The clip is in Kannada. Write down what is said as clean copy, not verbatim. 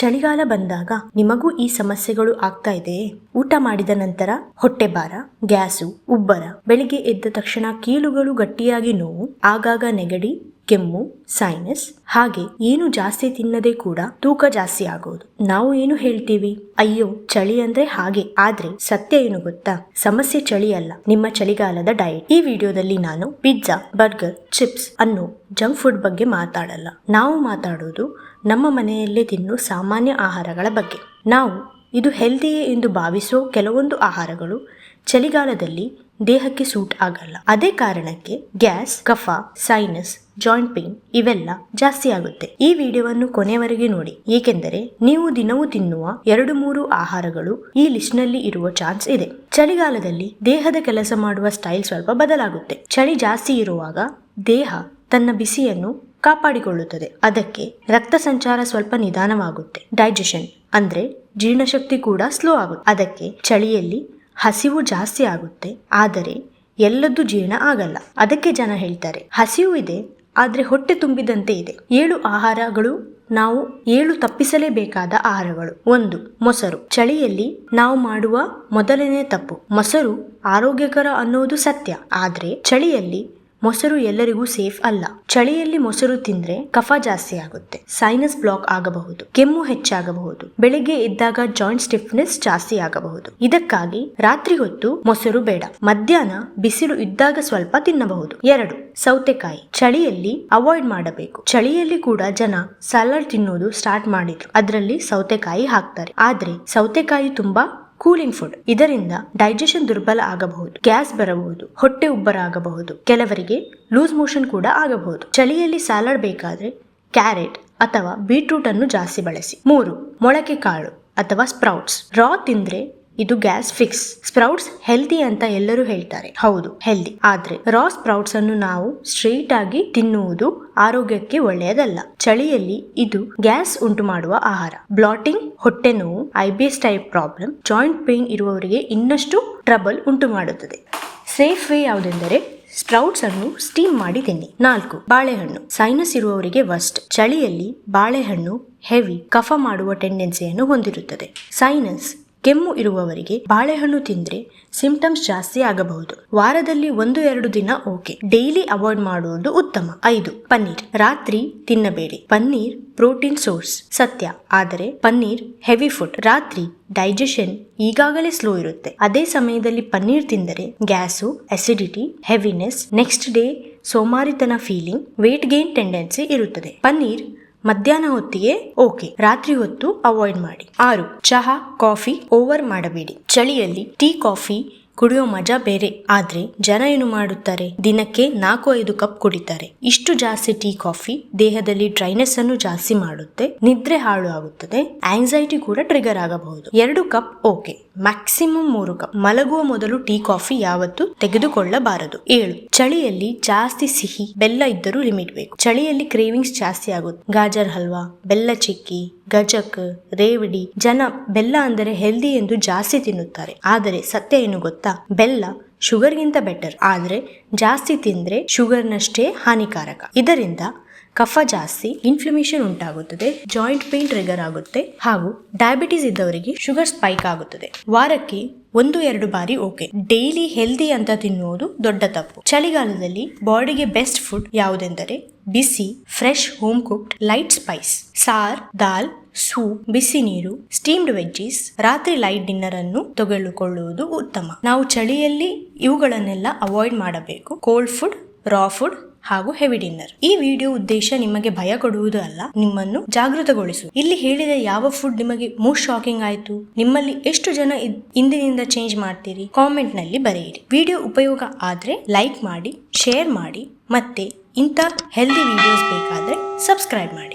ಚಳಿಗಾಲ ಬಂದಾಗ ನಿಮಗೂ ಈ ಸಮಸ್ಯೆಗಳು ಆಗ್ತಾ ಇದೆಯೇ? ಊಟ ಮಾಡಿದ ನಂತರ ಹೊಟ್ಟೆ ಭಾರ, ಗ್ಯಾಸು, ಉಬ್ಬರ, ಬೆಳಿಗ್ಗೆ ಎದ್ದ ತಕ್ಷಣ ಕೀಲುಗಳು ಗಟ್ಟಿಯಾಗಿ ನೋವು, ಆಗಾಗ ನೆಗಡಿ, ಕೆಮ್ಮು, ಸೈನಸ್, ಹಾಗೆ ಏನು ಜಾಸ್ತಿ ತಿನ್ನದೆ ಕೂಡ ತೂಕ ಜಾಸ್ತಿ ಆಗೋದು. ನಾವು ಏನು ಹೇಳ್ತೀವಿ, ಅಯ್ಯೋ ಚಳಿ ಅಂದ್ರೆ ಹಾಗೆ. ಆದ್ರೆ ಸತ್ಯ ಏನು ಗೊತ್ತಾ? ಸಮಸ್ಯೆ ಚಳಿ ಅಲ್ಲ, ನಿಮ್ಮ ಚಳಿಗಾಲದ ಡಯಟ್. ಈ ವಿಡಿಯೋದಲ್ಲಿ ನಾನು ಪಿಜ್ಜಾ, ಬರ್ಗರ್, ಚಿಪ್ಸ್ ಅನ್ನೋ ಜಂಕ್ ಫುಡ್ ಬಗ್ಗೆ ಮಾತಾಡಲ್ಲ. ನಾವು ಮಾತಾಡೋದು ನಮ್ಮ ಮನೆಯಲ್ಲೇ ತಿನ್ನೋ ಸಾಮಾನ್ಯ ಆಹಾರಗಳ ಬಗ್ಗೆ. ನಾವು ಇದು ಹೆಲ್ದಿಯೇ ಎಂದು ಭಾವಿಸೋ ಕೆಲವೊಂದು ಆಹಾರಗಳು ಚಳಿಗಾಲದಲ್ಲಿ ದೇಹಕ್ಕೆ ಸೂಟ್ ಆಗಲ್ಲ. ಅದೇ ಕಾರಣಕ್ಕೆ ಗ್ಯಾಸ್, ಕಫ, ಸೈನಸ್, ಜಾಯಿಂಟ್ ಪೇನ್ ಇವೆಲ್ಲ ಜಾಸ್ತಿ ಆಗುತ್ತೆ. ಈ ವಿಡಿಯೋವನ್ನು ಕೊನೆಯವರೆಗೆ ನೋಡಿ, ಏಕೆಂದರೆ ನೀವು ದಿನವೂ ತಿನ್ನುವ 2-3 ಆಹಾರಗಳು ಈ ಲಿಸ್ಟ್ ನಲ್ಲಿ ಇರುವ ಚಾನ್ಸ್ ಇದೆ. ಚಳಿಗಾಲದಲ್ಲಿ ದೇಹದ ಕೆಲಸ ಮಾಡುವ ಸ್ಟೈಲ್ ಸ್ವಲ್ಪ ಬದಲಾಗುತ್ತೆ. ಚಳಿ ಜಾಸ್ತಿ ಇರುವಾಗ ದೇಹ ತನ್ನ ಬಿಸಿಯನ್ನು ಕಾಪಾಡಿಕೊಳ್ಳುತ್ತದೆ. ಅದಕ್ಕೆ ರಕ್ತ ಸಂಚಾರ ಸ್ವಲ್ಪ ನಿಧಾನವಾಗುತ್ತೆ. ಡೈಜೆಷನ್ ಅಂದ್ರೆ ಜೀರ್ಣಶಕ್ತಿ ಕೂಡ ಸ್ಲೋ ಆಗುತ್ತೆ. ಅದಕ್ಕೆ ಚಳಿಯಲ್ಲಿ ಹಸಿವು ಜಾಸ್ತಿ ಆಗುತ್ತೆ, ಆದರೆ ಎಲ್ಲದೂ ಜೀರ್ಣ ಆಗಲ್ಲ. ಅದಕ್ಕೆ ಜನ ಹೇಳ್ತಾರೆ, ಹಸಿವು ಇದೆ ಆದ್ರೆ ಹೊಟ್ಟೆ ತುಂಬಿದಂತೆ ಇದೆ. 7 ಆಹಾರಗಳು ನಾವು 7 ತಪ್ಪಿಸಲೇಬೇಕಾದ ಆಹಾರಗಳು. 1. ಮೊಸರು. ಚಳಿಯಲ್ಲಿ ನಾವು ಮಾಡುವ ಮೊದಲನೇ ತಪ್ಪು. ಮೊಸರು ಆರೋಗ್ಯಕರ ಅನ್ನೋದು ಸತ್ಯ, ಆದ್ರೆ ಚಳಿಯಲ್ಲಿ ಮೊಸರು ಎಲ್ಲರಿಗೂ ಸೇಫ್ ಅಲ್ಲ. ಚಳಿಯಲ್ಲಿ ಮೊಸರು ತಿಂದ್ರೆ ಕಫ ಜಾಸ್ತಿ ಆಗುತ್ತೆ, ಸೈನಸ್ ಬ್ಲಾಕ್ ಆಗಬಹುದು, ಕೆಮ್ಮು ಹೆಚ್ಚಾಗಬಹುದು, ಬೆಳಿಗ್ಗೆ ಎದ್ದಾಗ ಜಾಯಿಂಟ್ ಸ್ಟಿಫ್ನೆಸ್ ಜಾಸ್ತಿ ಆಗಬಹುದು. ಇದಕ್ಕಾಗಿ ರಾತ್ರಿ ಹೊತ್ತು ಮೊಸರು ಬೇಡ, ಮಧ್ಯಾಹ್ನ ಬಿಸಿಲು ಇದ್ದಾಗ ಸ್ವಲ್ಪ ತಿನ್ನಬಹುದು. 2. ಸೌತೆಕಾಯಿ. ಚಳಿಯಲ್ಲಿ ಅವಾಯ್ಡ್ ಮಾಡಬೇಕು. ಚಳಿಯಲ್ಲಿ ಕೂಡ ಜನ ಸಲಾಡ್ ತಿನ್ನೋದು ಸ್ಟಾರ್ಟ್ ಮಾಡಿದ್ರು, ಅದರಲ್ಲಿ ಸೌತೆಕಾಯಿ ಹಾಕ್ತಾರೆ. ಆದ್ರೆ ಸೌತೆಕಾಯಿ ತುಂಬಾ ಕೂಲಿಂಗ್ ಫುಡ್. ಇದರಿಂದ ಡೈಜೆಷನ್ ದುರ್ಬಲ ಆಗಬಹುದು, ಗ್ಯಾಸ್ ಬರಬಹುದು, ಹೊಟ್ಟೆ ಉಬ್ಬರ ಆಗಬಹುದು, ಕೆಲವರಿಗೆ ಲೂಸ್ ಮೋಷನ್ ಕೂಡ ಆಗಬಹುದು. ಚಳಿಯಲ್ಲಿ ಸಲಾಡ್ ಬೇಕಾದ್ರೆ ಕ್ಯಾರೆಟ್ ಅಥವಾ ಬೀಟ್ರೂಟ್ ಅನ್ನು ಜಾಸ್ತಿ ಬಳಸಿ. 3. ಮೊಳಕೆ ಕಾಳು ಅಥವಾ ಸ್ಪ್ರೌಟ್ಸ್. ರಾ ತಿಂದ್ರೆ ಇದು ಗ್ಯಾಸ್ ಫಿಕ್ಸ್. ಸ್ಪ್ರೌಟ್ಸ್ ಹೆಲ್ದಿ ಅಂತ ಎಲ್ಲರೂ ಹೇಳ್ತಾರೆ, ಹೌದು ಹೆಲ್ದಿ, ಆದ್ರೆ ರಾ ಸ್ಪ್ರೌಟ್ಸ್ ಅನ್ನು ನಾವು ಸ್ಟ್ರೈಟ್ ಆಗಿ ತಿನ್ನುವುದು ಆರೋಗ್ಯಕ್ಕೆ ಒಳ್ಳೆಯದಲ್ಲ. ಚಳಿಯಲ್ಲಿ ಇದು ಗ್ಯಾಸ್ ಉಂಟು ಮಾಡುವ ಆಹಾರ. ಬ್ಲಾಟಿಂಗ್, ಹೊಟ್ಟೆ ನೋವು, IBS type problem, joint pain ಇರುವವರಿಗೆ ಇನ್ನಷ್ಟು ಟ್ರಬಲ್ ಉಂಟು ಮಾಡುತ್ತದೆ. ಸೇಫ್ ವೇ ಯಾವುದೆಂದರೆ ಸ್ಪ್ರೌಟ್ಸ್ ಅನ್ನು ಸ್ಟೀಮ್ ಮಾಡಿ ತಿನ್ನಿ. 4. ಬಾಳೆಹಣ್ಣು. ಸೈನಸ್ ಇರುವವರಿಗೆ ವರ್ಸ್ಟ್. ಚಳಿಯಲ್ಲಿ ಬಾಳೆಹಣ್ಣು ಹೆವಿ ಕಫ ಮಾಡುವ ಟೆಂಡೆನ್ಸಿಯನ್ನು ಹೊಂದಿರುತ್ತದೆ. ಸೈನಸ್, ಕೆಮ್ಮು ಇರುವವರಿಗೆ ಬಾಳೆಹಣ್ಣು ತಿಂದ್ರೆ ಸಿಂಪ್ಟಮ್ಸ್ ಜಾಸ್ತಿ ಆಗಬಹುದು. ವಾರದಲ್ಲಿ 1-2 ದಿನ ಓಕೆ, ಡೈಲಿ ಅವಾಯ್ಡ್ ಮಾಡುವುದು ಉತ್ತಮ. 5. ಪನ್ನೀರ್. ರಾತ್ರಿ ತಿನ್ನಬೇಡಿ. ಪನ್ನೀರ್ ಪ್ರೋಟೀನ್ ಸೋರ್ಸ್ ಸತ್ಯ, ಆದರೆ ಪನ್ನೀರ್ ಹೆವಿ ಫುಡ್. ರಾತ್ರಿ ಡೈಜೆಷನ್ ಈಗಾಗಲೇ ಸ್ಲೋ ಇರುತ್ತೆ. ಅದೇ ಸಮಯದಲ್ಲಿ ಪನ್ನೀರ್ ತಿಂದರೆ gas, acidity, heaviness, next day ಸೋಮಾರಿತನ ಫೀಲಿಂಗ್, ವೇಟ್ ಗೇನ್ ಟೆಂಡೆನ್ಸಿ ಇರುತ್ತದೆ. ಪನ್ನೀರ್ ಮಧ್ಯಾಹ್ನ ಹೊತ್ತಿಗೆ ಓಕೆ, ರಾತ್ರಿ ಹೊತ್ತು ಅವಾಯ್ಡ್ ಮಾಡಿ. 6. ಚಹಾ, ಕಾಫಿ ಓವರ್ ಮಾಡಬೇಡಿ. ಚಳಿಯಲ್ಲಿ ಟೀ, ಕಾಫಿ ಕುಡಿಯೋ ಮಜಾ ಬೇರೆ, ಆದ್ರೆ ಜನ ಏನು ಮಾಡುತ್ತಾರೆ, ದಿನಕ್ಕೆ 4-5 ಕಪ್ ಕುಡಿತಾರೆ. ಇಷ್ಟು ಜಾಸ್ತಿ ಟೀ, ಕಾಫಿ ದೇಹದಲ್ಲಿ ಡ್ರೈನೆಸ್ ಅನ್ನು ಜಾಸ್ತಿ ಮಾಡುತ್ತೆ, ನಿದ್ರೆ ಹಾಳು ಆಗುತ್ತದೆ, ಆಂಗ್ಸೈಟಿ ಕೂಡ ಟ್ರಿಗರ್ ಆಗಬಹುದು. 2 ಕಪ್ ಓಕೆ, ಮ್ಯಾಕ್ಸಿಮಮ್ 3 ಕಪ್. ಮಲಗುವ ಮೊದಲು ಟೀ, ಕಾಫಿ ಯಾವತ್ತೂ ತೆಗೆದುಕೊಳ್ಳಬಾರದು. 7. ಚಳಿಯಲ್ಲಿ ಜಾಸ್ತಿ ಸಿಹಿ, ಬೆಲ್ಲ ಇದ್ದರೂ ಲಿಮಿಟ್ ಬೇಕು. ಚಳಿಯಲ್ಲಿ ಕ್ರೇವಿಂಗ್ಸ್ ಜಾಸ್ತಿ ಆಗುತ್ತೆ. ಗಾಜರ್ ಹಲ್ವಾ, ಬೆಲ್ಲ ಚಿಕ್ಕಿ, ಗಜಕ್, ರೇವಡಿ. ಜನ ಬೆಲ್ಲ ಅಂದರೆ ಹೆಲ್ದಿ ಎಂದು ಜಾಸ್ತಿ ತಿನ್ನುತ್ತಾರೆ, ಆದರೆ ಸತ್ಯ ಏನು ಗೊತ್ತಾ? ಬೆಲ್ಲ ಶುಗರ್ಗಿಂತ ಬೆಟರ್, ಆದ್ರೆ ಜಾಸ್ತಿ ತಿಂದ್ರೆ ಶುಗರ್ನಷ್ಟೇ ಹಾನಿಕಾರಕ. ಇದರಿಂದ ಕಫ ಜಾಸ್ತಿ, ಇನ್ಫ್ಲಮೇಷನ್ ಉಂಟಾಗುತ್ತದೆ, ಜಾಯಿಂಟ್ ಪೇನ್ ಟ್ರಿಗರ್ ಆಗುತ್ತೆ, ಹಾಗೂ ಡಯಾಬಿಟಿಸ್ ಇದ್ದವರಿಗೆ ಶುಗರ್ ಸ್ಪೈಕ್ ಆಗುತ್ತದೆ. ವಾರಕ್ಕೆ 1-2 ಬಾರಿ ಓಕೆ, ಡೈಲಿ ಹೆಲ್ದಿ ಅಂತ ತಿನ್ನುವುದು ದೊಡ್ಡ ತಪ್ಪು. ಚಳಿಗಾಲದಲ್ಲಿ ಬಾಡಿಗೆ ಬೆಸ್ಟ್ ಫುಡ್ ಯಾವುದೆಂದರೆ ಬಿಸಿ, fresh, home cooked, light spice, ಸಾರ್, ದಾಲ್, ಸೂಪ್, ಬಿಸಿ ನೀರು, ಸ್ಟೀಮ್ಡ್ ವೆಜ್ಜೀಸ್. ರಾತ್ರಿ ಲೈಟ್ ಡಿನ್ನರ್ ಅನ್ನು ತೆಗೆದುಕೊಳ್ಳುವುದು ಉತ್ತಮ. ನಾವು ಚಳಿಯಲ್ಲಿ ಇವುಗಳನ್ನೆಲ್ಲ ಅವಾಯ್ಡ್ ಮಾಡಬೇಕು. ಕೋಲ್ಡ್ ಫುಡ್, ರಾ ಫುಡ್ ಹಾಗೂ ಹೆವಿ ಡಿನ್ನರ್. ಈ ವಿಡಿಯೋ ಉದ್ದೇಶ ನಿಮಗೆ ಭಯ ಕೊಡುವುದು ಅಲ್ಲ, ನಿಮ್ಮನ್ನು ಜಾಗೃತಗೊಳಿಸು. ಇಲ್ಲಿ ಹೇಳಿದ ಯಾವ ಫುಡ್ ನಿಮಗೆ ಮೋಸ್ಟ್ ಶಾಕಿಂಗ್ ಆಯ್ತು? ನಿಮ್ಮಲ್ಲಿ ಎಷ್ಟು ಜನ ಇಂದಿನಿಂದ ಚೇಂಜ್ ಮಾಡ್ತೀರಿ? ಕಾಮೆಂಟ್ ನಲ್ಲಿ ಬರೆಯಿರಿ. ವಿಡಿಯೋ ಉಪಯೋಗ ಆದ್ರೆ ಲೈಕ್ ಮಾಡಿ, ಶೇರ್ ಮಾಡಿ, ಮತ್ತೆ ಇಂಥ ಹೆಲ್ದಿ ವಿಡಿಯೋಸ್ ಬೇಕಾದ್ರೆ ಸಬ್ಸ್ಕ್ರೈಬ್ ಮಾಡಿ.